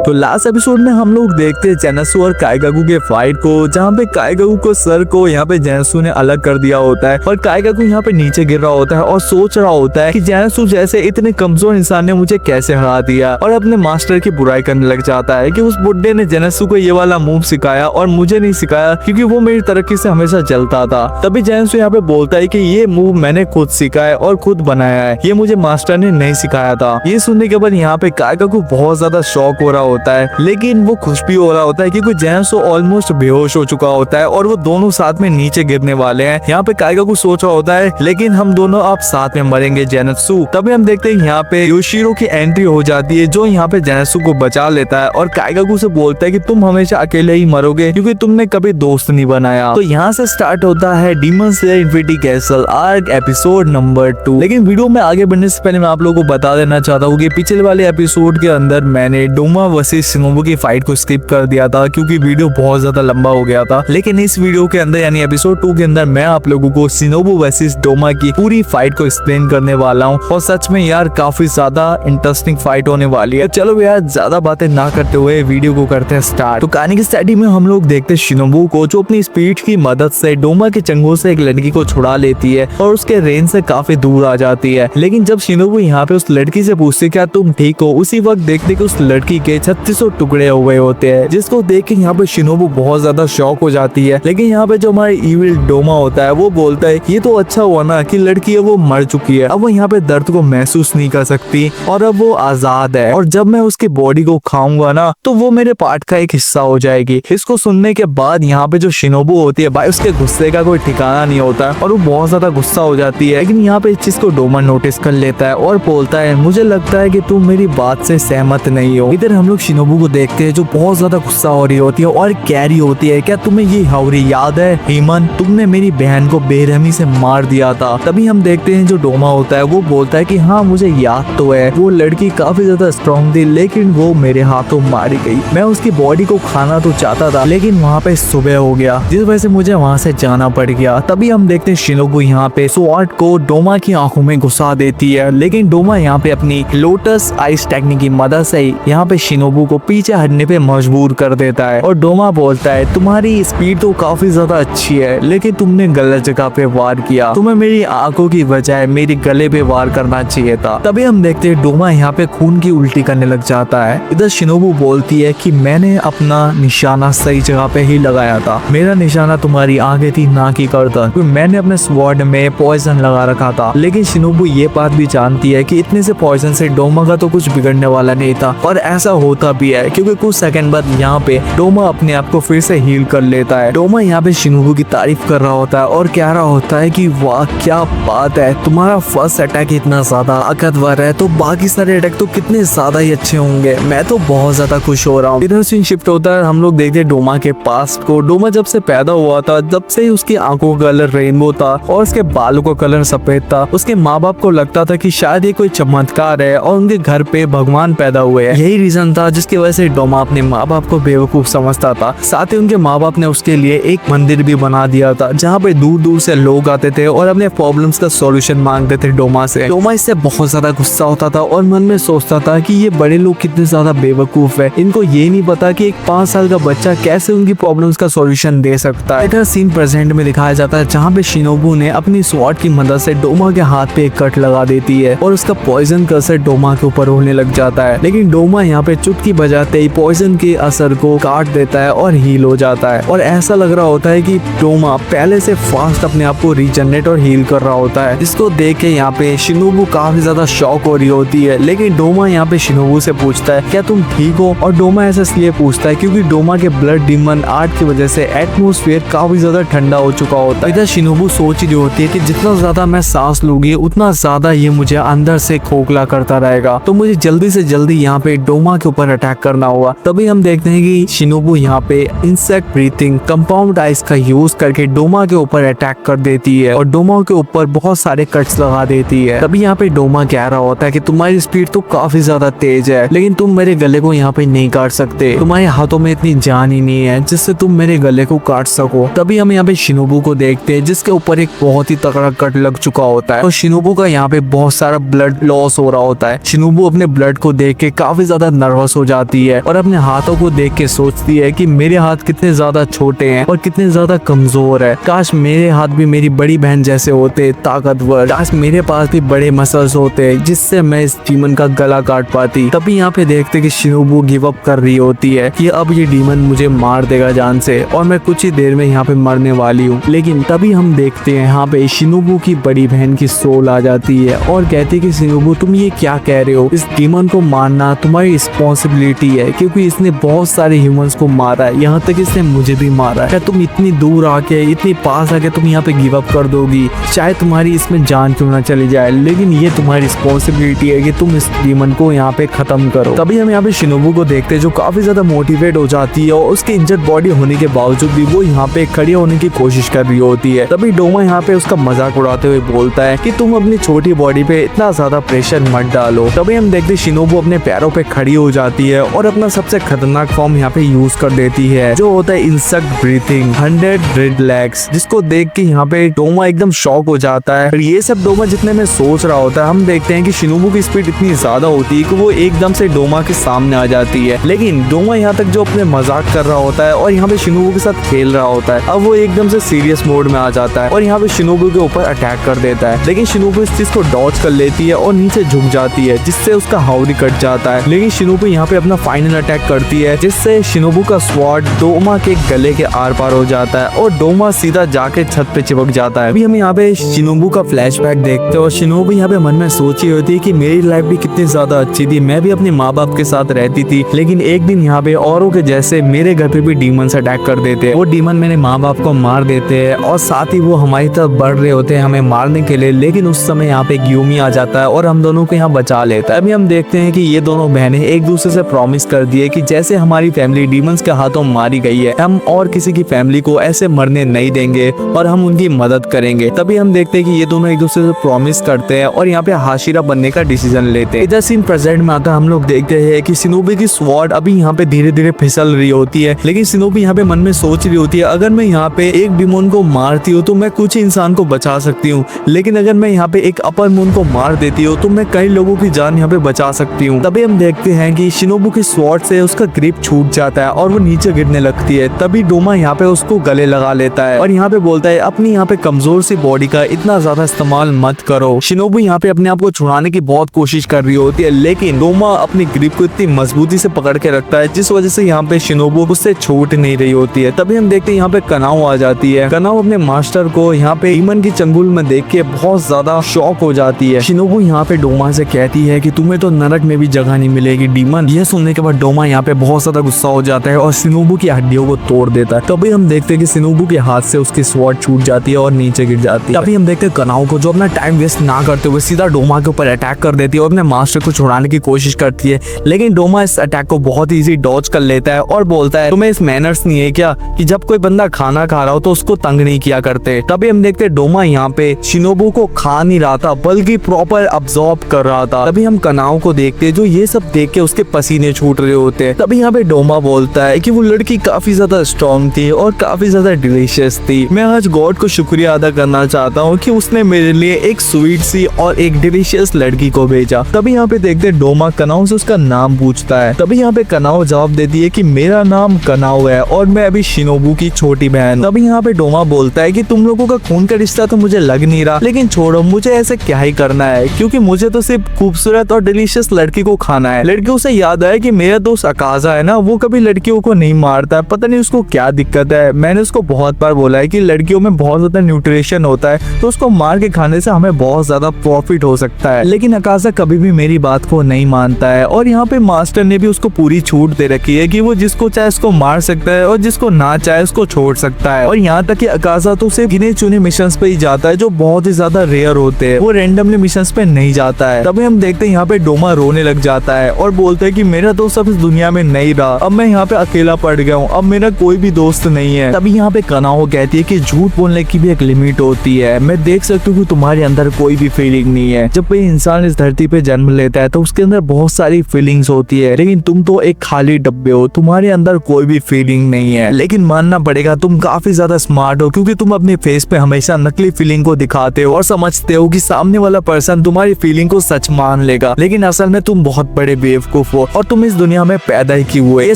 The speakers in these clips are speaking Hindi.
तो लास्ट एपिसोड में हम लोग देखते हैं जेनत्सु और काइगाकू के फाइट को, जहाँ पे काइगाकू को सर को यहाँ पे जेनत्सु ने अलग कर दिया होता है और काइगाकू यहाँ पे नीचे गिर रहा होता है और सोच रहा होता है कि जेनत्सु जैसे इतने कमजोर इंसान ने मुझे कैसे हरा दिया, और अपने मास्टर की बुराई करने लग जाता है कि उस बुड्ढे ने जेनत्सु को ये वाला मूव सिखाया और मुझे नहीं सिखाया क्योंकि वो मेरी तरक्की से हमेशा जलता था। तभी जेनत्सु यहाँ पे बोलता है कि ये मूव मैंने खुद सीखा है और खुद बनाया है, ये मुझे मास्टर ने नहीं सिखाया था। ये सुनने के बाद यहाँ पे काइगाकू बहुत ज्यादा शॉक हो रहा होता है, लेकिन वो खुश भी हो रहा होता है क्योंकि जेनत्सु ऑलमोस्ट बेहोश हो चुका होता है और वो दोनों साथ में नीचे गिरने वाले हैं। यहाँ पे काइगाकू सोच रहा होता है लेकिन हम दोनों अब साथ में मरेंगे जेनत्सु। तभी हम देखते हैं यहाँ पे योशिरो की एंट्री हो जाती है जो यहाँ पे जेनत्सु को बचा लेता है और काइगाकू से बोलता है कि तुम हमेशा अकेले ही मरोगे क्योंकि तुमने कभी दोस्त नहीं बनाया। तो यहाँ से स्टार्ट होता है demon slayer infinity castle arc episode number 2। लेकिन वीडियो में आगे बढ़ने से पहले मैं आप लोगों को बता देना चाहता हूँ कि पिछले वाले एपिसोड के अंदर मैंने डोमा वर्सेस शिनोबु की फाइट को स्किप कर दिया था क्योंकि वीडियो बहुत ज्यादा लंबा हो गया था। लेकिन इस वीडियो के अंदर यानी एपिसोड 2 के अंदर मैं आप लोगों को शिनोबु वर्सेस डोमा की पूरी फाइट को एक्सप्लेन करने वाला हूँ और सच में यार काफी ज्यादा इंटरेस्टिंग फाइट होने वाली है। चलो यार ज्यादा बातें ना करते हुए वीडियो को करते हैं स्टार्ट। तो कहानी की स्टार्टिंग में हम लोग देखते हैं शिनोबु को जो अपनी स्पीड की मदद से डोमा के चंगुल से एक लड़की को छुड़ा लेती है और उसके रेंज से काफी दूर आ जाती है। लेकिन जब शिनोबु यहाँ पे उस लड़की से पूछते क्या तुम ठीक हो, उसी वक्त देखते कि उस लड़की के 3600 टुकड़े हुए होते हैं, जिसको देख के यहाँ पे शिनोबु बहुत ज्यादा शॉक हो जाती है। लेकिन यहाँ पे जो हमारी इविल डोमा होता है वो बोलता है ये तो अच्छा हुआ ना कि लड़की है वो मर चुकी है, अब वो यहाँ पे दर्द को महसूस नहीं कर सकती और अब वो आजाद है, और जब मैं उसकी बॉडी को खाऊंगा ना तो वो मेरे पार्ट का एक हिस्सा हो जाएगी। इसको सुनने के बाद यहाँ पे जो शिनोबु होती है भाई उसके गुस्से का कोई ठिकाना नहीं होता और वो बहुत ज्यादा गुस्सा हो जाती है। लेकिन यहाँ पे इस चीज को डोमा नोटिस कर लेता है और बोलता है मुझे लगता है कि तुम मेरी बात से सहमत नहीं हो। इधर हम लोग शिनोबु को देखते हैं जो बहुत ज्यादा गुस्सा हो रही होती है और कह रही होती है क्या तुम्हें ये हाउरी याद है हीमन, तुमने मेरी बहन को बेरहमी से मार दिया था। तभी हम देखते हैं जो डोमा होता है वो बोलता है कि हाँ मुझे याद तो है, वो लड़की काफी ज्यादा स्ट्रॉन्ग थी लेकिन वो मेरे हाथों मारी गई। मैं उसकी बॉडी को खाना तो चाहता था लेकिन वहाँ पे सुबह हो गया जिस वजह से मुझे वहाँ से जाना पड़ गया। तभी हम देखते हैं शिनोबु यहाँ पे स्वॉर्ड को डोमा की आंखों में घुसा देती है, लेकिन डोमा यहाँ पे अपनी लोटस आइस टेक्निक की मदद से यहाँ पे शिनोबु को पीछे हटने पे मजबूर कर देता है और डोमा बोलता है तुम्हारी स्पीड तो काफी ज्यादा अच्छी है लेकिन तुमने गलत जगह पे वार किया, तुम्हें मेरी आंखों की बजाय मेरे गले पे वार करना चाहिए था। तभी हम देखते हैं डोमा यहाँ पे खून की उल्टी करने लग जाता है। इधर शिनोबु बोलती है कि मैंने अपना निशाना सही जगह पे ही लगाया था, मेरा निशाना तुम्हारी आगे थी ना कि गर्दन, क्योंकि मैंने अपने स्वॉर्ड में पॉइजन लगा रखा था। लेकिन शिनोबु ये बात भी जानती है कि इतने से पॉइजन से डोमा का तो कुछ बिगड़ने वाला नहीं था, और ऐसा होता भी है क्योंकि कुछ सेकंड बाद यहाँ पे डोमा अपने आप को फिर से हील कर लेता है। डोमा यहाँ पे शिनोबु की तारीफ कर रहा होता है और कह रहा होता है कि वाह क्या बात है, तुम्हारा फर्स्ट अटैक इतना ज्यादा ताकतवर है तो बाकी सारे अटैक तो कितने ज्यादा ही अच्छे होंगे, मैं तो बहुत ज्यादा खुश हो रहा हूँ। इधर सीन शिफ्ट होता है, हम लोग देखते हैं डोमा के पास्ट को। डोमा जब से पैदा हुआ था जब से ही उसकी आंखों का कलर रेनबो था और उसके बालों का कलर सफेद था। उसके माँ बाप को लगता था कि शायद ये कोई चमत्कार है और उनके घर पे भगवान पैदा हुए हैं। यही रीजन था जिसकी वजह से डोमा अपने माँ बाप को बेवकूफ समझता था। साथ ही उनके माँ बाप ने उसके लिए एक मंदिर भी बना दिया था जहाँ पे दूर दूर से लोग आते थे और अपने प्रॉब्लम्स का सॉल्यूशन मांगते थे डोमा से। डोमा इससे बहुत ज्यादा गुस्सा होता था और मन में सोचता था कि ये बड़े लोग कितने ज्यादा बेवकूफ है, इनको ये नहीं पता कि एक 5 साल का बच्चा कैसे उनकी प्रॉब्लम्स का सॉल्यूशन दे सकता है। इधर सीन प्रेजेंट में दिखाया जाता है जहाँ पे शिनोबु ने अपनी स्वॉर्ड की मदद से डोमा के हाथ पे एक कट लगा देती है और उसका पॉइजन का असर डोमा के ऊपर होने लग जाता है। लेकिन डोमा यहाँ पे चुटकी बजाते ही पॉइजन के असर को काट देता है और हील हो जाता है, और ऐसा लग रहा होता है कि डोमा पहले से फास्ट अपने आप को रीजनरेट और हील कर रहा होता है, जिसको देख के यहाँ पे शिनोबु काफी ज्यादा शॉक हो रही होती है। लेकिन डोमा यहाँ पे शिनोबु से पूछता है क्या तुम ठीक हो, और डोमा ऐसा इसलिए पूछता है क्योंकि डोमा के ब्लड डीमन आर्ट की वजह से एटमॉस्फेयर काफी ज्यादा ठंडा हो चुका होता है। इधर शिनोबु सोच रही होती है कि जितना ज्यादा मैं सांस लूंगी उतना ज्यादा ये मुझे अंदर से खोखला करता रहेगा, तो मुझे जल्दी से जल्दी यहाँ पे डोमा के ऊपर अटैक करना होगा। तभी हम देखते हैं कि शिनोबु यहाँ पे इंसेक्ट ब्रीथिंग कंपाउंड आइस का यूज करके डोमा के ऊपर अटैक कर देती है और डोमा के ऊपर बहुत सारे कट्स लगा देती है। तभी यहाँ पे डोमा कह रहा होता है कि तुम्हारी स्पीड तो काफी ज्यादा तेज है लेकिन तुम मेरे गले को यहाँ पे नहीं काट सकते, तुम्हारे हाथों में इतनी जान ही नहीं है जिससे तुम मेरे गले को काट सको। तभी हम यहाँ पे शिनोबु को देखते हैं जिसके ऊपर एक बहुत ही तगड़ा कट लग चुका होता है और शिनोबु का यहाँ पे बहुत सारा ब्लड लॉस हो रहा होता है। शिनोबु अपने ब्लड को देख के काफी ज्यादा नर्वस नर्वस हो जाती है और अपने हाथों को देख के सोचती है कि मेरे हाथ कितने ज्यादा छोटे हैं और कितने ज्यादा कमजोर है। काश मेरे हाथ भी मेरी बड़ी बहन जैसे होते, ताकतवर। काश मेरे पास भी बड़े मसल्स होते जिससे मैं इस डीमन का गला काट पाती। तभी यहाँ पे देखते कि शिनोबू गिव अप कर रही होती है कि अब ये डीमन मुझे मार देगा जान से और मैं कुछ ही देर में यहाँ पे मरने वाली हूँ। लेकिन तभी हम देखते हैं यहाँ पे शिनोबू की बड़ी बहन की सोल आ जाती है और कहती है कि शिनोबू तुम ये क्या कह रहे हो, इस डीमन को मारना तुम्हारी रिस्पॉन्सिबिलिटी है क्योंकि इसने बहुत सारे ह्यूमंस को मारा है, यहाँ तक इसने मुझे भी मारा है। क्या तुम इतनी दूर आके इतनी पास आके तुम यहाँ पे गिव अप कर दोगी? चाहे तुम्हारी इसमें जान क्यों ना चली जाए, लेकिन ये तुम्हारी रिस्पॉन्सिबिलिटी है कि तुम इस डीमन को यहाँ पे खत्म करो। तभी हम यहाँ पे शिनोबू को देखते हैं जो काफी ज्यादा मोटिवेट हो जाती है और उसके इंजर्ड बॉडी होने के बावजूद भी वो यहाँ पे खड़ी होने की कोशिश कर रही होती है। तभी डोमा यहाँ पे उसका मजाक उड़ाते हुए बोलता है कि तुम अपनी छोटी बॉडी पे इतना ज्यादा प्रेशर मत डालो। तभी हम देखते शिनोबू अपने पैरों पे खड़ी हो जाती है और अपना सबसे खतरनाक फॉर्म यहाँ पे यूज कर देती है जो होता है इंसेक्ट ब्रीथिंग 100 रेड लेग्स, जिसको देख के यहाँ पे डोमा एकदम शॉक हो जाता है। और ये सब डोमा जितने में सोच रहा होता है, हम देखते हैं कि शिनोबू की स्पीड इतनी ज्यादा होती है कि वो एकदम से डोमा के सामने आ जाती है। लेकिन डोमा यहाँ तक जो अपने मजाक कर रहा होता है और यहाँ पे शिनोबू के साथ खेल रहा होता है, अब वो एकदम से सीरियस मोड में आ जाता है और यहाँ पे शिनोबू के ऊपर अटैक कर देता है। लेकिन शिनोबू इस चीज को डॉज कर लेती है और नीचे झुक जाती है जिससे उसका हाउडी कट जाता है। लेकिन शिनोबू यहाँ पे अपना फाइनल अटैक करती है जिससे शिनोबू का स्वॉर्ड डोमा के गले के आर पार हो जाता है और डोमा सीधा जाके छत पे चिपक जाता है। अभी हम यहाँ पे शिनोबू का फ्लैशबैक देखते हैं और शिनोबू यहाँ पे मन में सोची होती है कि मेरी लाइफ भी कितनी ज्यादा अच्छी थी, मैं भी अपने माँ बाप के साथ रहती थी, लेकिन एक दिन यहाँ पे औरों के जैसे मेरे घर पे भी डीमंस अटैक कर देते हैं। वो डीमन मेरे माँ बाप को मार देते हैं और साथ ही वो हमारी तरफ बढ़ रहे होते हैं हमें मारने के लिए। लेकिन उस समय यहाँ पे ग्यूमी आ जाता है और हम दोनों को यहाँ बचा लेता है। अभी हम देखते हैं कि ये दोनों बहनें एक दूसरे से प्रॉमिस कर दिए कि जैसे हमारी फैमिली डीमंस के हाथों मारी गई है, हम और किसी की फैमिली को ऐसे मरने नहीं देंगे और हम उनकी मदद करेंगे। तभी हम देखते हैं कि ये दोनों एक दूसरे से प्रॉमिस करते हैं और यहाँ पे हाशिरा बनने का डिसीजन लेते हैं। इधर सीन प्रेजेंट में आता है, हम लोग देखते हैं कि शिनोबी की स्वॉर्ड अभी यहाँ पे धीरे धीरे फिसल रही होती है। लेकिन शिनोबी यहाँ पे मन में सोच रही होती है अगर मैं यहाँ पे एक डिमोन को मारती हूँ तो मैं कुछ इंसान को बचा सकती हूँ, लेकिन अगर मैं यहाँ पे एक अपर मून को मार देती हूँ तो मैं कई लोगों की जान यहाँ पे बचा सकती हूँ। तभी हम देखते हैं कि शिनोबू की स्वॉर्ड से उसका ग्रिप छूट जाता है और वो नीचे गिरने लगती है। तभी डोमा यहाँ पे उसको गले लगा लेता है और यहाँ पे बोलता है अपनी यहाँ पे कमजोर सी बॉडी का इतना ज्यादा इस्तेमाल मत करो। शिनोबू यहाँ पे अपने आप को छुड़ाने की बहुत कोशिश कर रही होती है, लेकिन डोमा अपनी ग्रिप को इतनी मजबूती से पकड़ के रखता है जिस वजह से यहाँ पे शिनोबू उससे छूट नहीं रही होती है। तभी हम देखते हैं यहाँ पे कनाओ आ जाती है। कनाओ अपने मास्टर को यहाँ पे डीमन की चंगुल में देख के बहुत ज्यादा शॉक हो जाती है। शिनोबू यहाँ पे डोमा से कहती है कि तुम्हें तो नरक में भी जगह नहीं मिलेगी डीमन। यह सुनने के बाद डोमा यहाँ पे बहुत ज्यादा गुस्सा हो जाता है और शिनोबू की हड्डियों को तोड़ देता है। तभी हम देखते हैं कि शिनोबू के हाथ से उसकी स्वॉर्ड छूट जाती है और नीचे गिर जाती है। तभी हम देखते हैं कनाओ को जो अपना टाइम वेस्ट ना करते हुए सीधा डोमा के ऊपर अटैक कर देती है और अपने मास्टर को छुड़ाने की कोशिश करती है। लेकिन डोमा इस अटैक को बहुत इजी डॉज कर लेता है और बोलता है तुम्हें इस मैनर्स नहीं है क्या कि जब कोई बंदा खाना खा रहा हो तो उसको तंग नहीं किया करते। तभी हम देखते हैं डोमा यहाँ पे शिनोबू को खा नहीं रहा था बल्कि प्रॉपर अब्सॉर्ब कर रहा था। तभी हम कनाओ को देखते हैं जो ये सब देख के उसके पसीने छूट रहे होते हैं। तभी यहाँ पे डोमा बोलता है कि वो लड़की काफी ज्यादा स्ट्रॉन्ग थी और काफी ज्यादा डिलीशियस थी। मैं आज गॉड को शुक्रिया अदा करना चाहता हूँ कि उसने मेरे लिए एक स्वीट सी और एक डिलीशियस लड़की को भेजा। तभी यहाँ पे देखते हैं डोमा कनाओ से उसका नाम पूछता है। तभी यहाँ पे कनाओ जवाब देती है कि मेरा नाम कनाओ है और मैं अभी शिनोबू की छोटी बहन। तभी यहाँ पे डोमा बोलता है कि तुम लोगों का खून का रिश्ता तो मुझे लग नहीं रहा, लेकिन छोड़ो मुझे ऐसे क्या ही करना है क्योंकि मुझे तो सिर्फ खूबसूरत और डिलीशियस लड़की को खाना है। लड़कियों से याद आया कि मेरा दोस्त अकाजा है ना, वो कभी लड़कियों को नहीं मारता, पता नहीं उसको क्या दिक्कत है। मैंने उसको बहुत बार बोला है कि लड़कियों में बहुत ज्यादा न्यूट्रिशन होता है तो उसको मार के खाने से हमें बहुत ज्यादा प्रॉफिट हो सकता है, लेकिन अकाजा कभी भी मेरी बात को नहीं मानता है। और यहाँ पे मास्टर ने भी उसको पूरी छूट दे रखी है कि वो जिसको चाहे उसको मार सकता है और जिसको ना चाहे उसको छोड़ सकता है। और यहाँ तक कि अकाजा तो सिर्फ गिने चुने मिशंस पे ही जाता है जो बहुत ही ज्यादा रेयर होते हैं, वो रैंडमली मिशंस पे नहीं जाता है। तभी हम देखते हैं यहाँ पे डोमा रोने लग जाता है और बोलता है कि मेरा दोस्त अब इस दुनिया में नहीं रहा, अब मैं यहाँ पे अकेला पड़ गया हूँ, अब मेरा कोई भी दोस्त नहीं है। तभी यहाँ पे कनाओ कहती है कि झूठ बोलने की भी एक लिमिट होती है, मैं देख सकती हूँ कि तुम्हारे अंदर कोई भी फीलिंग नहीं है। जब कोई इंसान इस धरती पे जन्म लेता है तो उसके अंदर बहुत सारी फीलिंग्स होती है, लेकिन तुम तो एक खाली डब्बे हो, तुम्हारे अंदर कोई भी फीलिंग नहीं है। लेकिन मानना पड़ेगा तुम काफी ज्यादा स्मार्ट हो क्योंकि तुम अपने फेस पे हमेशा नकली फीलिंग को दिखाते हो और समझते हो कि सामने वाला पर्सन तुम्हारी फीलिंग को सच मान लेगा, लेकिन असल में तुम बहुत बड़े बेवकूफ हो हो और तुम इस दुनिया में पैदा ही क्यों हुए। ये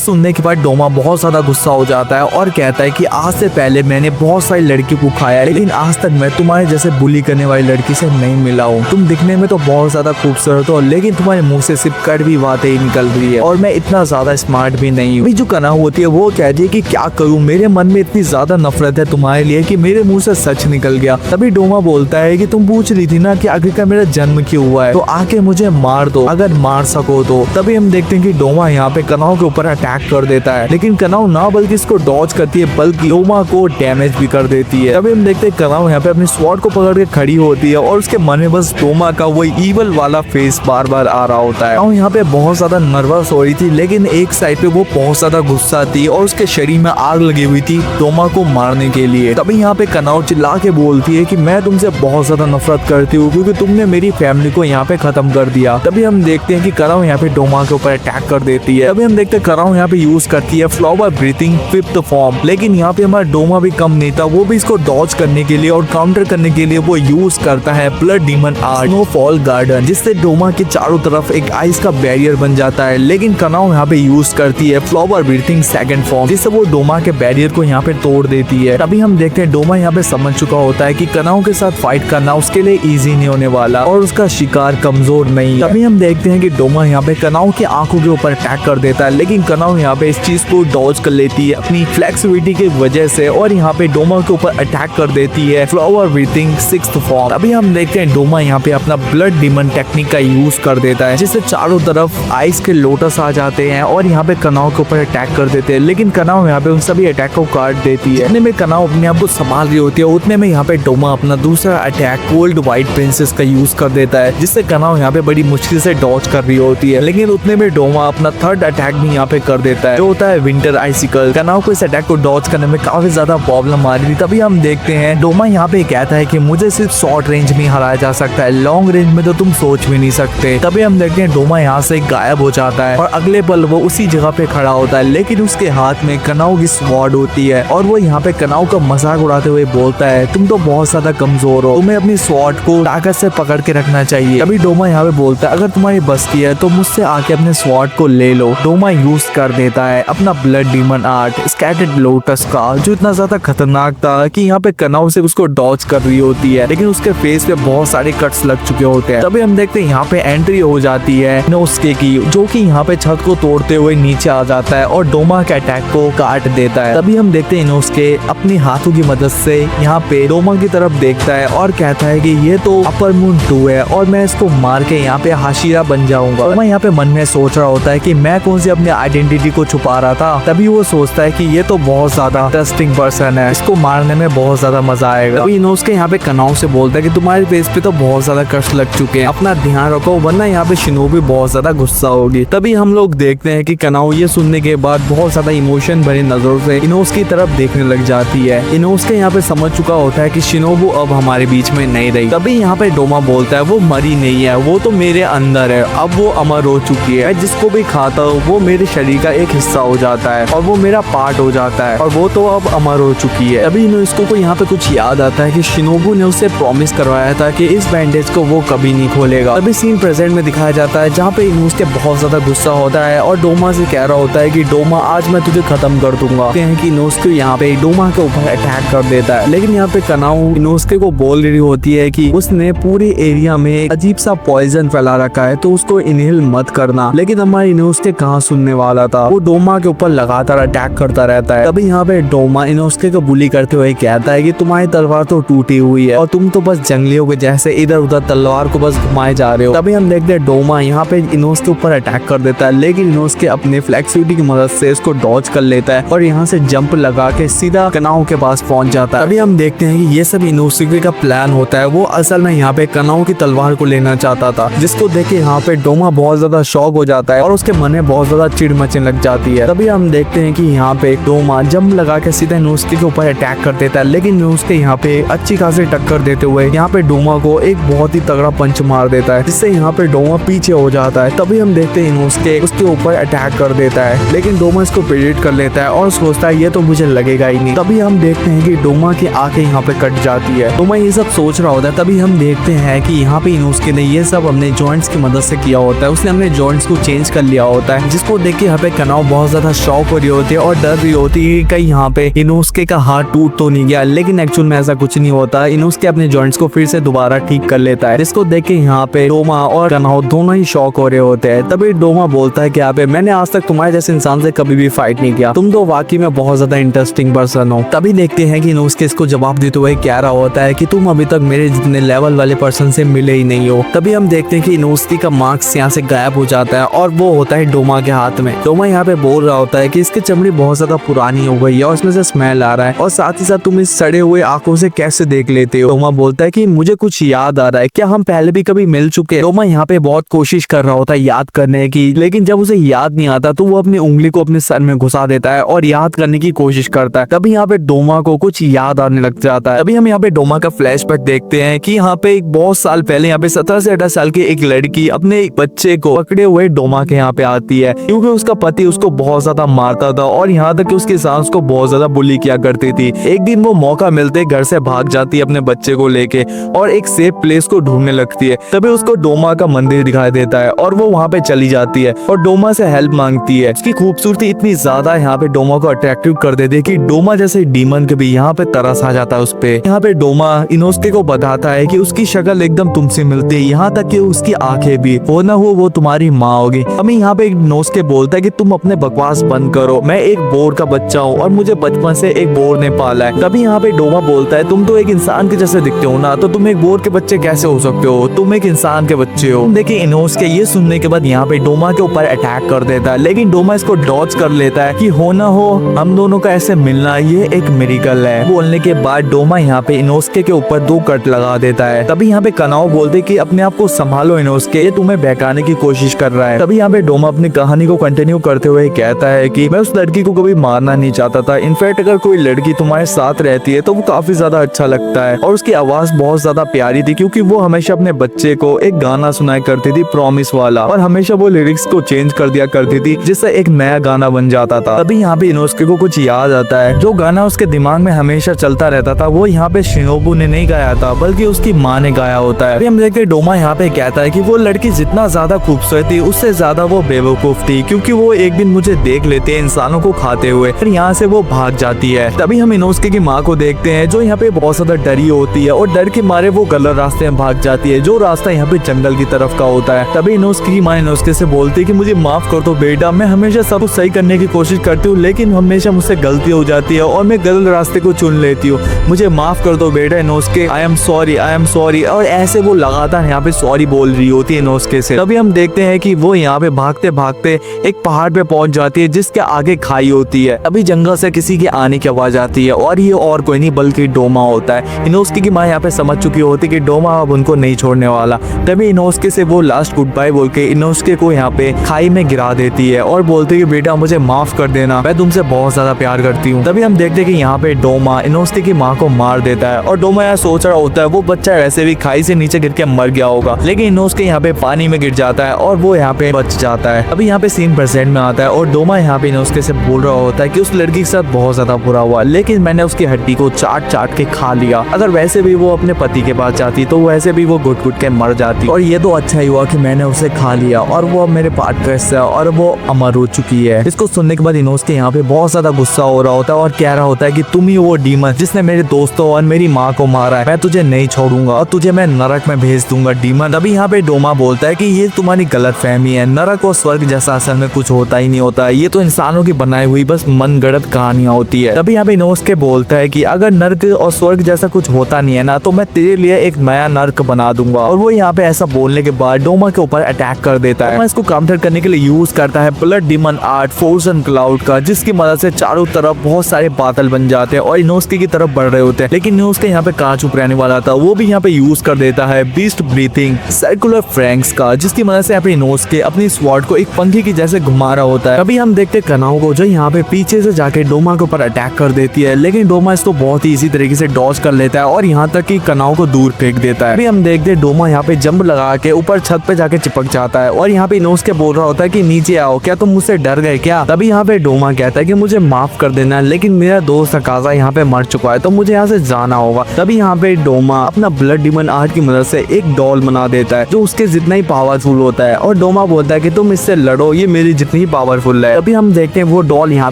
सुनने के बाद डोमा बहुत ज्यादा गुस्सा हो जाता है और कहता है कि आज से पहले मैंने बहुत सारी लड़की को खाया, लेकिन आज तक मैं तुम्हारे जैसे बुली करने वाली लड़की से नहीं मिला हूँ। तुम दिखने में तो बहुत ज्यादा खूबसूरत हो, लेकिन तुम्हारे मुंह से सिर्फ कड़वी बातें ही निकल रही है और मैं इतना ज्यादा स्मार्ट भी नहीं हूँ। जो कनाऊ होती है वो कहती है कि क्या करूँ, मेरे मन में इतनी ज्यादा नफरत है तुम्हारे लिए कि मेरे मुंह से सच निकल गया। तभी डोमा बोलता है कि तुम पूछ रही थी ना कि आखिरकार मेरा जन्म क्यों हुआ है, तो आके मुझे मार दो अगर मार सको तो। तभी हम देखते हैं कि डोमा यहाँ पे कनाऊ के ऊपर अटैक कर देता है, लेकिन कनाऊ ना बल्कि इसको डॉज करती है बल्कि डोमा को डैमेज भी कर देती है। तभी हम देखते हैं कनाऊ यहाँ पे अपनी स्वॉर्ड को पकड़ के खड़ी होती है और उसके मन में बस डोमा का वही ईवल वाला फेस बार बार आ रहा होता है। यहाँ पे बहुत ज्यादा नर्वस हो रही थी, लेकिन एक साइड पे वो बहुत ज्यादा गुस्सा थी और उसके शरीर में आग लगी हुई थी डोमा को मारने के लिए। तभी यहाँ पे कनाऊ चिल्ला के बोलती है कि मैं तुमसे बहुत ज्यादा नफरत करती हूँ क्योंकि तुमने मेरी फैमिली को यहाँ पे खत्म कर दिया। तभी हम देखते हैं कि कनाऊ यहाँ पे डोमा के ऊपर अटैक कर देती है। तभी हम देखते हैं कनाऊ यहाँ पे यूज करती है फ्लावर ब्रीथिंग 5th फॉर्म, लेकिन यहाँ पे हमारा डोमा भी कम नहीं था, वो भी इसको डॉज करने के लिए और काउंटर करने के लिए वो यूज करता है blood demon art snowfall garden, जिससे डोमा के चारों तरफ एक आइस का बैरियर बन जाता है। लेकिन कनाऊ यहाँ पे यूज करती है फ्लावर ब्रीथिंग 2nd फॉर्म, जिससे वो डोमा के बैरियर को यहाँ पे तोड़ देती है। तभी हम देखते हैं डोमा यहाँ पे समझ चुका होता है कि कनाऊ के साथ फाइट करना उसके लिए इजी नहीं होने वाला और उसका शिकार कमजोर नहीं। तभी हम देखते हैं कि डोमा यहाँ पे कनाऊ की आंखों के ऊपर अटैक कर देता है, लेकिन कनाऊ यहाँ पे इस चीज को डॉज कर लेती है अपनी फ्लेक्सिबिलिटी की वजह से और यहाँ पे डोमा के ऊपर अटैक कर देती है फ्लावर ब्रीथिंग 6th फॉर्म। तभी हम देखते हैं डोमा यहाँ पे अपना ब्लड डीमन टेक्निक का यूज कर देता है, जिससे चारों तरफ आइस के लोटस आ जाते हैं और यहाँ पे कनाऊ के ऊपर अटैक कर देते हैं, लेकिन कनाऊ यहाँ पे उन सभी अटैक को काट देती है। इतने में कनाऊ अपने आप को संभाल रही होती है, उतने में यहाँ पे डोमा अपना दूसरा अटैक कोल्ड व्हाइट प्रिंसेस का यूज कर देता है, जिससे कनाऊ यहाँ पे बड़ी मुश्किल से डॉज कर रही होती है। लेकिन उतने में डोमा अपना 3rd अटैक भी यहाँ पे कर देता है, जो होता है विंटर आइसिकल। कनाऊ को इस अटैक को डॉज करने में काफी ज्यादा प्रॉब्लम आ रही थी। तभी हम देखते हैं डोमा यहाँ पे कहता है कि मुझे सिर्फ शॉर्ट रेंज में हराया जा सकता है, लॉन्ग रेंज में तो तुम सोच भी नहीं सकते। तभी हम देखते हैं डोमा यहाँ से गायब हो जाता है और अगले पल वो उसी जगह पे खड़ा होता है, लेकिन उसके हाथ में कनाऊ की स्वॉर्ड होती है और वो यहाँ पे कनाऊ का मजाक उड़ाते हुए बोलता है तुम तो बहुत ज्यादा कमजोर हो, तुम्हें अपनी स्वॉर्ड को ताकत से पकड़ के रखना चाहिए। तभी डोमा यहाँ पे बोलता है अगर तुम्हारी बस की है तो मुझसे आके अपने स्वॉर्ड को ले लो। डोमा यूज कर देता है अपना blood demon art scattered lotus का, जो इतना ज्यादा खतरनाक था कि यहाँ पे कनाऊ से उसको डॉज कर रही होती है, लेकिन उसके फेस पे बहुत सारे कट्स लग चुके होते हैं। तभी हम देखते हैं यहाँ पे एंट्री हो जाती है इनोस्के की, जो कि यहाँ पे छत को तोड़ते हुए नीचे आ जाता है और डोमा के अटैक को काट देता है। तभी हम देखते हैं इनोस्के अपनी हाथों की मदद से यहाँ पे डोमा की तरफ देखता है और कहता है कि ये तो अपर मून 2 है और मैं इसको मार के यहाँ पे हाशिरा बन जाऊंगा। डोमा यहाँ पे मन में सोच रहा होता है कि मैं कौन सी अपनी आइडेंटिटी को छुपा रहा था। तभी वो सोचता है कि ये तो बहुत ज्यादा इंटरेस्टिंग पर्सन है, इसको मारने में बहुत ज्यादा मजा आएगा। तभी इनोस्के यहाँ पे कनाऊ से बोलता है कि तुम्हारे फेस पे तो बहुत ज्यादा कष्ट लग चुके हैं, अपना ध्यान रखो वरना यहाँ पे शिनोबी बहुत ज्यादा गुस्सा होगी। तभी हम लोग देखते हैं कि कनाऊ ये सुनने के बाद बहुत ज्यादा इमोशन भरी नजरों से इनोस्के की तरफ देखने लग जाती है। इनोस्के यहाँ पे समझ चुका होता है कि शिनोबू अब हमारे बीच में नहीं रही। तभी यहाँ पे डोमा बोलता है वो मरी नहीं है, वो तो मेरे अंदर है, अब वो अमर हो चुकी है, जिसको भी खाता हूँ वो मेरे शरीर का एक हिस्सा हो जाता है और वो मेरा पार्ट हो जाता है और वो तो अब अमर हो चुकी है। तभी इनोस्के को यहाँ पे कुछ याद आता है कि शिनोबू ने उसे प्रॉमिस करवाया था कि इस बैंडेज को वो कभी नहीं खोलेगा। तभी सीन प्रेजेंट में दिखाया जाता है जहाँ पे इनोस्के बहुत ज्यादा गुस्सा होता है और डोमा से कह रहा होता है कि डोमा आज मैं तुझे खत्म कर दूंगा। कि इनोस्के यहाँ पे डोमा के ऊपर अटैक कर देता है, लेकिन यहाँ पे कनाऊ इनोस्के को बोल रही होती है कि उसने पूरे एरिया में एक अजीब सा पॉइजन फैला रखा है तो उसको इनहेल मत करना। लेकिन हमारे इनोस्के कहाँ सुनने वाला था, वो डोमा के ऊपर लगातार अटैक करता रहता है। तभी यहाँ पे डोमा इनोस्के को बुली करते हुए कहता है कि तुम्हारी तलवार तो टूटी हुई है और तुम तो बस जंगलियों के जैसे इधर उधर तलवार को बस घुमाए जा रहे हो। तभी हम देखते हैं डोमा यहाँ पे इनोस्के ऊपर अटैक कर देता है, लेकिन इनोस्के अपने फ्लेक्सिबिलिटी की मदद से इसको डॉज कर लेता है और यहाँ से जंप लगा के सीधा कनाऊ के पास पहुंच जाता है। तभी हम देखते हैं कि ये सब इनोस्के का प्लान होता है। वो असल में यहाँ पे कनाऊ की तलवार को लेना चाहता था, जिसको देख के यहाँ पे डोमा बहुत ज्यादा शॉक हो जाता है और उसके मन में बहुत ज्यादा चिढ़ मचने लग जाती है। तभी हम देखते हैं कि यहाँ पे डोमा जंप लगा के सीधा इनोस्के के ऊपर अटैक कर देता है, लेकिन इनोस्के यहाँ पे अच्छी खासी टक्कर देते हुए यहाँ पे डोमा को एक बहुत ही तगड़ा पंच मार देता है, जिससे यहाँ पे डोमा पीछे हो जाता है। तभी हम देखते हैं इनोस्के उसके ऊपर अटैक कर देता है, लेकिन डोमा इसको प्रेडिक्ट कर लेता है और सोचता है ये तो मुझे लगेगा ही नहीं। तभी हम देखते हैं कि डोमा की आंखें यहाँ पे कट जाती है। डोमा ये सब सोच रहा होता है। तभी हम देखते हैं कि यहाँ पे इनोस्के ने ये सब अपने जॉइंट्स की मदद से किया होता है। उसने अपने जॉइंट्स को को चेंज कर लिया होता है, जिसको देख के यहाँ पे कनाव बहुत ज्यादा शॉक हो रही होती है और डर रही होती है कहीं यहाँ पे इनोस्के का हाथ टूट तो नहीं गया। लेकिन एक्चुअल में ऐसा कुछ नहीं होता। इनोस्के अपने जॉइंट्स को फिर से दोबारा ठीक कर लेता है, जिसको देख के यहाँ पे डोमा और कनाव दोनों ही शॉक हो रहे होते हैं। तभी डोमा बोलता है कि यहाँ पे मैंने आज तक तुम्हारे जैसे इंसान से कभी भी फाइट नहीं किया, तुम तो वाकई में बहुत ज्यादा इंटरेस्टिंग पर्सन हो। तभी देखते हैं कि इनोस्के इसको जवाब देते हुए कह रहा होता है कि तुम अभी तक मेरे जितने लेवल वाले पर्सन से मिले ही नहीं हो। तभी हम देखते हैं कि इनोस्के का मार्क्स यहाँ से गायब हो जाता है और वो होता है डोमा के हाथ में। डोमा यहाँ पे बोल रहा होता है कि इसकी चमड़ी बहुत ज्यादा पुरानी हो गई है और इसमें से स्मेल आ रहा है, और साथ ही साथ तुम इस सड़े हुए आंखों से कैसे देख लेते हो। डोमा बोलता है कि मुझे कुछ याद आ रहा है, क्या हम पहले भी कभी मिल चुके। डोमा यहाँ पे बहुत कोशिश कर रहा होता है याद करने की, लेकिन जब उसे याद नहीं आता तो वो अपनी उंगली को अपने सर में घुसा देता है और याद करने की कोशिश करता है। तभी यहाँ पे डोमा को कुछ याद आने लग जाता है। अभी हम यहाँ पे डोमा का फ्लैशबैक देखते हैं कि यहाँ पे एक बहुत साल पहले यहाँ पे 17 से 18 साल की एक लड़की अपने एक बच्चे को पकड़े हुए डोमा के यहाँ पे आती है, क्योंकि उसका पति उसको बहुत ज्यादा मारता था और यहाँ तक कि उसकी सास को बहुत ज्यादा बुली किया करती थी। एक दिन वो मौका मिलते घर से भाग जाती है अपने बच्चे को लेके और एक सेफ प्लेस को ढूंढने लगती है। तभी उसको डोमा का मंदिर दिखाई देता है और वो वहाँ पे चली जाती है और डोमा से हेल्प मांगती है। उसकी खूबसूरती इतनी ज्यादा यहाँ पे डोमा को अट्रैक्टिव कर देती है कि डोमा जैसे डीमन के भी यहाँ पे तरस आ जाता है उस पे। यहाँ पे डोमा इनोस्के को बताता है कि उसकी शक्ल एकदम तुमसे मिलती है, यहाँ तक कि उसकी आंखें भी, हो ना हो वो तुम्हारी माँ होगी। हमें यहाँ पे इनोस्के बोलता है कि तुम अपने बकवास बंद करो, मैं एक बोर का बच्चा हूँ और मुझे बचपन से एक बोर ने पाला है। तभी यहाँ पे डोमा बोलता है तुम तो एक इंसान के जैसे दिखते हो ना, तो तुम एक बोर के बच्चे कैसे हो सकते हो, तुम एक इंसान के बच्चे हो। देखिए इनोस्के ये सुनने के बाद यहाँ पे डोमा के ऊपर अटैक कर देता है, लेकिन डोमा इसको डॉज कर लेता है कि हो ना हो हम दोनों का ऐसे मिलना ये एक मिरेकल है। बोलने के बाद डोमा यहाँ पे इनोस्के के ऊपर 2 कट लगा देता है। तभी यहाँ पे कनाव बोलते कि अपने आप को संभालो इनोस्के, ये तुम्हें बहकाने की कोशिश कर रहा है। तभी यहाँ पे डोमा अपनी कहानी को कंटिन्यू करते हुए कहता है कि मैं उस लड़की को कभी मारना नहीं चाहता था। इनफैक्ट अगर कोई लड़की तुम्हारे साथ रहती है तो वो काफी ज्यादा अच्छा लगता है, और उसकी आवाज बहुत ज्यादा प्यारी थी क्योंकि वो हमेशा अपने बच्चे को एक गाना सुनाया करती थी प्रॉमिस वाला, और हमेशा वो लिरिक्स को चेंज कर दिया करती थी जिससे एक नया गाना बन जाता था। तभी यहाँ पे इनोस्के को कुछ याद आता है, जो गाना उसके दिमाग में हमेशा चलता रहता था वो यहाँ पे शिनोबू ने नहीं गाया था बल्कि उसकी माँ ने गाया होता है। हम देखते डोमा यहाँ पे कहता है कि वो लड़की जितना ज्यादा खूबसूरत थी उससे ज्यादा वो बेवकूफ थी, क्योंकि वो एक दिन मुझे देख लेते हैं इंसानों को खाते हुए, फिर यहाँ से वो भाग जाती है। तभी हम इनोस्के की माँ को देखते हैं जो यहाँ पे बहुत ज्यादा डरी होती है और डर के मारे वो गलत रास्ते में भाग जाती है, जो रास्ता यहाँ पे जंगल की तरफ का होता है। तभी इनोस्के की माँ इनोस्के से बोलती है कि मुझे माफ कर दो बेटा, मैं हमेशा सब कुछ सही करने की कोशिश करती हूँ लेकिन हमेशा मुझसे गलती हो जाती है और मैं गलत रास्ते को चुन लेती हूँ, मुझे माफ कर दो बेटा इनोस्के, आई एम सॉरी। और ऐसे वो लगातार यहाँ पे सॉरी बोल रही होती है इनोस्के से। तभी हम देखते हैं कि वो यहाँ पे भागते भागते एक पहाड़ पे पहुंच जाती है जिसके आगे खाई होती है। अभी जंगल से किसी के आने की आवाज आती है और ये और कोई नहीं बल्कि डोमा होता है। इनोस्के की माँ यहाँ पे समझ चुकी होती है कि डोमा अब उनको नहीं छोड़ने वाला। तभी इनोस्के से वो लास्ट गुड बाय बोल के इनोस्के को यहाँ पे खाई में गिरा देती है और बोलती है बेटा मुझे माफ कर देना, मैं तुमसे बहुत ज्यादा प्यार करती हूँ। तभी हम देखते हैं कि यहाँ पे डोमा इनोस्के की माँ को मार देता है और डोमा यहाँ सोच रहा होता है वो बच्चा वैसे भी खाई से नीचे गिर के मर गया होगा, लेकिन इनोस्के यहाँ पे पानी में गिर जाता है और वो यहाँ पे बच जाता है। अभी यहाँ पे सीन प्रेजेंट में आता है और डोमा यहाँ पे इनोस्के से बोल रहा होता है कि उस लड़की के साथ बहुत ज्यादा बुरा हुआ, लेकिन मैंने उसकी हड्डी को चाट के खा लिया। अगर वैसे भी वो अपने पति के पास जाती तो वैसे भी वो घुट के मर जाती, और ये तो अच्छा ही हुआ कि मैंने उसे खा लिया और वो अब मेरे पार्टनर से और वो अमर हो चुकी है। इसको सुनने के बाद इनोस्के यहाँ पे बहुत ज्यादा गुस्सा हो रहा होता है और कह रहा होता है कि तुम ही वो डीमन जिसने मेरे दोस्तों और मेरी माँ को मारा है, मैं तुझे नहीं छोड़ूंगा और तुझे मैं नरक में भेज दूंगा डीमन। अभी यहाँ पे डोमा बोलता है कि ये तुम्हारी गलत फहमी है, नरक और स्वर्ग जैसा असल में कुछ होता ही नहीं होता, ये तो इंसानों की बनाई हुई बस मन गढ़ंत कहानियां होती है। तभी यहाँ पे इनोस्के बोलता है कि अगर नरक और स्वर्ग जैसा कुछ होता नहीं है ना तो मैं तेरे लिए एक नया नरक बना दूंगा। और वो यहाँ पे ऐसा बोलने के बाद डोमा के ऊपर अटैक कर देता है। इसको काउंटर करने के लिए यूज करता है blood demon art force and cloud का, जिसकी मदद से चारों तरफ बहुत सारे बादल बन जाते हैं और इनोस्के की तरफ बढ़ रहे होते हैं, लेकिन इनोस्के यहाँ पे कहाँ चुप रहने वाला था, वो भी यहाँ पे यूज कर देता है बीस्ट ब्रीथिंग सर्कुलर फ्रैंक्स का, जिसकी मदद से यहाँ पे इनोस्के अपनी स्वॉर्ड को एक पंखी की जैसे घुमा रहा होता है। अभी हम देखते कनाओ को जो यहाँ पे पीछे से जाके डोमा के ऊपर अटैक कर देती है, लेकिन डोमा इसको बहुत ही इसी तरीके से डॉज कर लेता है और यहाँ तक कि कनाओ को दूर फेंक देता है। अभी हम देखते डोमा यहाँ पे जंप लगा के ऊपर छत पे जाके चिपक जाता है और यहाँ पे इनोस्के बोल रहा होता है कि नीचे आओ, क्या तुम मुझसे डर गए क्या। तभी यहाँ पे डोमा कहता है कि मुझे माफ कर देना, लेकिन मेरा दोस्त अकाजा यहाँ पे मर चुका है तो मुझे यहाँ से जाना होगा। तभी यहाँ पे डोमा अपना ब्लड डीमन आर्ट की मदद से एक डॉल बना देता है जो उसके जितना ही पावरफुल होता है और डोमा डोमा बोलता है कि तुम इससे लड़ो, ये मेरी जितनी पावरफुल है। अभी हम देखते हैं वो डॉल यहाँ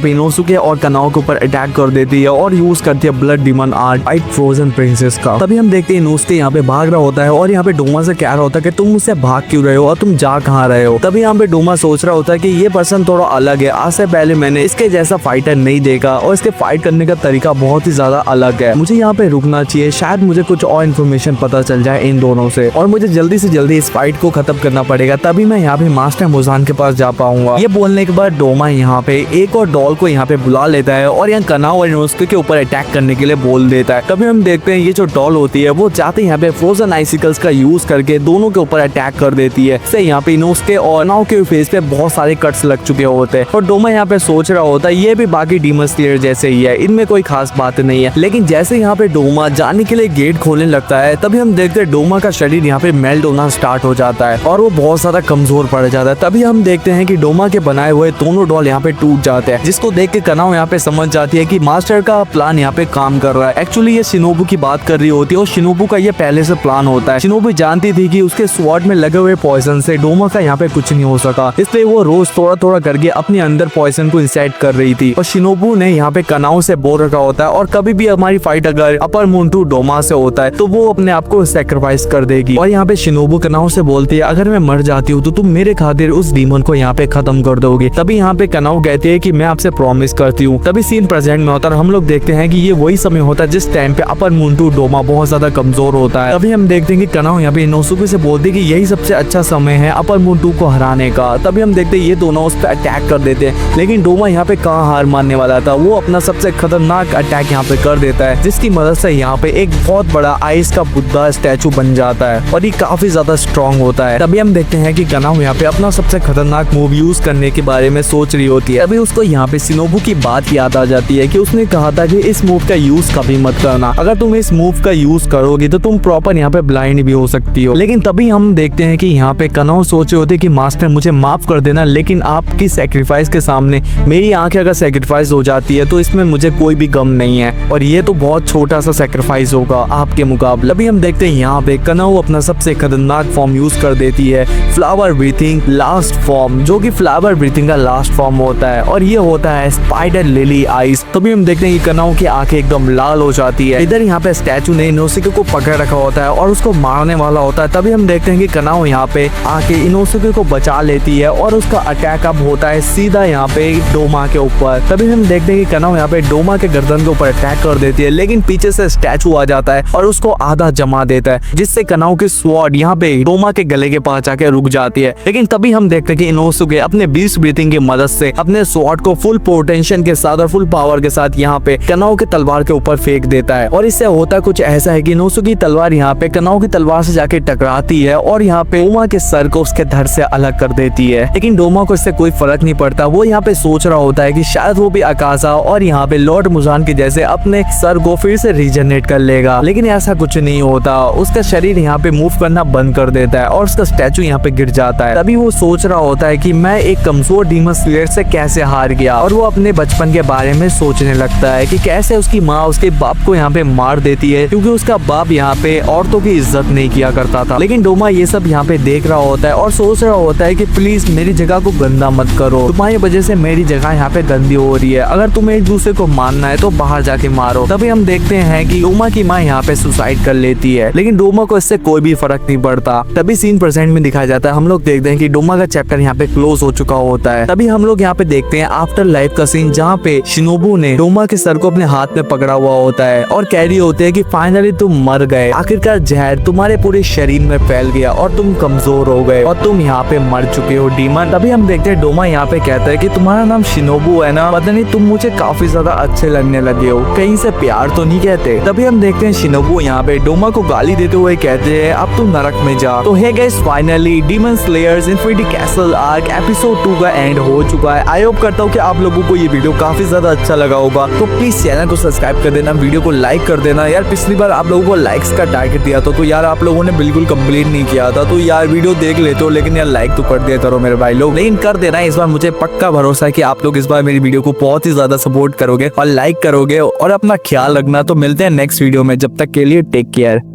पे इनोसुके और कनाओ के ऊपर अटैक कर देती है और यूज करती है blood demon art fight frozen princess का। तभी हम देखते हैं इनोसुके यहाँ पे भाग रहा होता है और यहाँ पे डोमा से कह रहा होता है कि तुम मुझसे भाग क्यों रहे हो और तुम जा कहाँ रहे हो। तभी यहाँ पे डोमा सोच रहा होता है कि ये पर्सन थोड़ा अलग है, आज से पहले मैंने इसके जैसा फाइटर नहीं देखा और इसके फाइट करने का तरीका बहुत ही ज्यादा अलग है। मुझे यहाँ पे रुकना चाहिए, शायद मुझे कुछ और इन्फॉर्मेशन पता चल जाए इन दोनों से और मुझे जल्दी से जल्दी इस फाइट को खत्म करना पड़ेगा, तभी मैं यहाँ पे मास्टर मुजान के पास जा पाऊंगा। ये बोलने के बाद डोमा यहाँ पे एक और डॉल को यहाँ पे बुला लेता है और यहाँ कनाओ और इनोसुके के ऊपर अटैक करने के लिए बोल देता है। तभी हम देखते हैं ये जो डॉल होती है वो जाते यहाँ पे फ्रोजन आइसिकल्स का यूज करके दोनों के ऊपर अटैक कर देती है। इससे यहाँ पे इनोसुके और कनाओ के फेस पे बहुत सारे कट्स लग चुके होते हैं और डोमा यहाँ पे सोच रहा होता है ये भी बाकी डीमन स्लेयर जैसे ही है, इनमें कोई खास बात नहीं है। लेकिन जैसे यहाँ पे डोमा जाने के लिए गेट खोलने लगता है तभी हम देखते हैं डोमा का शरीर यहाँ पे मेल्ट होना स्टार्ट हो जाता है और वो बहुत ज्यादा कमजोर पड़ जाता है। तभी हम देखते हैं कि डोमा के बनाए हुए दोनों डॉल यहाँ पे टूट जाते हैं, जिसको देख के कनाओ यहाँ पे समझ जाती है कि मास्टर का प्लान यहाँ पे काम कर रहा है। एक्चुअली ये शिनोबू की बात कर रही होती है और शिनोबू का ये पहले से प्लान होता है। शिनोबू जानती थी कि उसके स्वॉर्ड में लगे हुए पॉइजन से डोमा का यहाँ पे कुछ नहीं हो सका, इसलिए वो रोज थोड़ा थोड़ा करके अपने अंदर पॉइजन को इंसेट कर रही थी। और शिनोबू ने यहाँ पे कनाओ से बोल रखा होता है और कभी भी हमारी फाइट अगर अपर मून टू डोमा से होता है तो वो अपने आप को सैक्रिफाइस कर देगी। और यहाँ पे शिनोबू कनाओ से बोलती है अगर मैं मर जाती हूँ तो तुम मेरे खातिर उस डीमन को यहाँ पे खत्म कर दोगे। तभी यहाँ पे कनाओ कहती है कि मैं आपसे प्रॉमिस करती हूँ। तभी सीन प्रेजेंट में होता है, हम लोग देखते हैं कि ये वही समय होता है जिस टाइम पे अपर मून टू डोमा बहुत ज्यादा कमजोर होता है। तभी हम देखते हैं कि कनाओ यहाँ पे इनोसुके से बोलती है कि यही सबसे अच्छा समय है अपर मून टू को हराने का। तभी हम देखते हैं ये दोनों उस पर अटैक कर देते हैं, लेकिन डोमा यहाँ पे कहाँ हार मानने वाला था, वो अपना सबसे खतरनाक अटैक यहाँ पे कर देता है, जिसकी मदद से यहाँ पे एक बहुत बड़ा आइस का बुद्धा स्टैचू बन जाता है और ये काफी ज्यादा स्ट्रॉन्ग होता है। तभी हम देखते हैं कि कनाओ यहाँ पे अपना सबसे खतरनाक मूव यूज करने के बारे में सोच रही होती है। अभी उसको यहाँ पे शिनोबू की बात याद आ जाती है कि उसने कहा था कि इस मूव का यूज कभी मत करना, अगर तुम इस मूव का यूज करोगे तो तुम प्रॉपर यहाँ पे ब्लाइंड भी हो सकती हो। लेकिन तभी हम देखते हैं कि यहाँ पे कनाओ सोचे होते कि मास्टर मुझे माफ कर देना, लेकिन आपकी सैक्रिफाइस के सामने मेरी आंखें अगर सैक्रिफाइस हो जाती है तो इसमें मुझे कोई भी गम नहीं है और ये तो बहुत छोटा सा सैक्रिफाइस होगा आपके मुकाबले। अभी हम देखते हैं यहाँ पे कनाओ अपना सबसे खतरनाक फॉर्म यूज कर देती है, फ्लावर ब्रीथिंग लास्ट फॉर्म, जो कि फ्लावर ब्रीथिंग का लास्ट फॉर्म होता है और ये होता है स्पाइडर लिली आइस। तभी हम देखते हैं कि कनाओ की आंखें एकदम लाल हो जाती है। इधर यहाँ पे स्टैचू ने इनोसुके को पकड़ रखा होता है और उसको मारने वाला होता है। तभी हम देखते हैं कि कनाओ यहाँ पे आके इनोसुके को बचा लेती है और उसका अटैक अब होता है सीधा यहाँ पे डोमा के ऊपर। तभी हम देखते हैं कि कनाओ यहाँ पे डोमा के गर्दन के ऊपर अटैक कर देती है, लेकिन पीछे से स्टैचू आ जाता है और उसको आधा जमा देता है, जिससे कनाओ की स्वॉर्ड यहाँ पे डोमा के गले के पास जाके रुक जाती है। लेकिन तभी हम देखते हैं कि इनोसुके अपने बीस्ट ब्रीथिंग की मदद से अपने स्वॉर्ड को फुल पोटेंशियल के साथ और फुल पावर के साथ यहाँ पे कनाओ के तलवार के ऊपर फेंक देता है और इससे होता कुछ ऐसा है कि इनोसुके की तलवार यहाँ पे कनाओ की तलवार से जाके टकराती है और यहाँ पे डोमा के सर को उसके धड़ से अलग कर देती है। लेकिन डोमा को इससे कोई फर्क नहीं पड़ता, वो यहाँ पे सोच रहा होता है कि शायद वो भी अकाजा और यहाँ पे लॉर्ड मुजान के जैसे अपने सर को फिर से रीजनरेट कर लेगा, लेकिन ऐसा कुछ नहीं होता। उसका शरीर यहाँ पे मूव करना बंद कर देता है और उसका स्टैचू यहाँ पे गिर जाता है। तभी वो सोच रहा होता है कि मैं एक कमजोर डीमन स्लेयर से कैसे हार गया और वो अपने बचपन के बारे में सोचने लगता है कि कैसे उसकी माँ उसके बाप को यहाँ पे मार देती है क्योंकि उसका बाप यहाँ पे औरतों की इज्जत नहीं किया करता था। लेकिन डोमा ये सब यहाँ पे देख रहा होता है और सोच रहा होता है कि प्लीज मेरी जगह को गंदा मत करो, तुम्हारी वजह से मेरी जगह यहाँ पे गंदी हो रही है, अगर तुम्हें एक दूसरे को मारना है तो बाहर जाके मारो। तभी हम देखते हैं कि डोमा की माँ यहाँ पे सुसाइड कर लेती है, लेकिन डोमा को इससे कोई भी फर्क नहीं पड़ता। तभी सीन प्रेजेंट में दिखाया जाता है, हम लोग देखते हैं कि डोमा का चैप्टर यहाँ पे क्लोज हो चुका होता है। तभी हम लोग यहाँ पे देखते हैं आफ्टर लाइफ का सीन, जहाँ पे शिनोबू ने डोमा के सर को अपने हाथ में पकड़ा हुआ होता है और कह रही होती है कि फाइनली तुम मर गए, आखिरकार जहर तुम्हारे पूरे शरीर में फैल गया और तुम कमजोर हो गए और तुम यहाँ पे मर चुके हो डीमन। तभी हम देखते हैं डोमा यहाँ पे कहता है कि तुम्हारा नाम शिनोबू है ना, पता नहीं तुम मुझे काफी ज्यादा अच्छे लगने लगे हो, कहीं से प्यार तो नहीं कहते। तभी हम देखते हैं शिनोबू यहाँ पे डोमा को गाली देते हुए कहते हैं अब तुम नरक में जा। तो hey guys, finally demon slayers infinity castle arc episode 2 का एंड हो चुका है। आई होप करता हूँ कि आप लोगों को ये वीडियो काफी ज्यादा अच्छा लगा होगा, तो प्लीज चैनल को सब्सक्राइब कर देना, वीडियो को लाइक कर देना। यार पिछली बार आप लोगों को लाइक्स का टारगेट दिया था तो यार आप लोगों ने बिल्कुल कंप्लीट नहीं किया था, तो यार वीडियो देख लेते हो लेकिन यार लाइक तो कर दिया करो मेरे भाई लोग। लेकिन कर देना इस बार, मुझे पक्का भरोसा है कि आप लोग इस बार मेरी वीडियो को बहुत ही ज्यादा सपोर्ट करोगे और लाइक करोगे। और अपना ख्याल रखना, तो मिलते हैं नेक्स्ट वीडियो में, जब तक के लिए टेक केयर।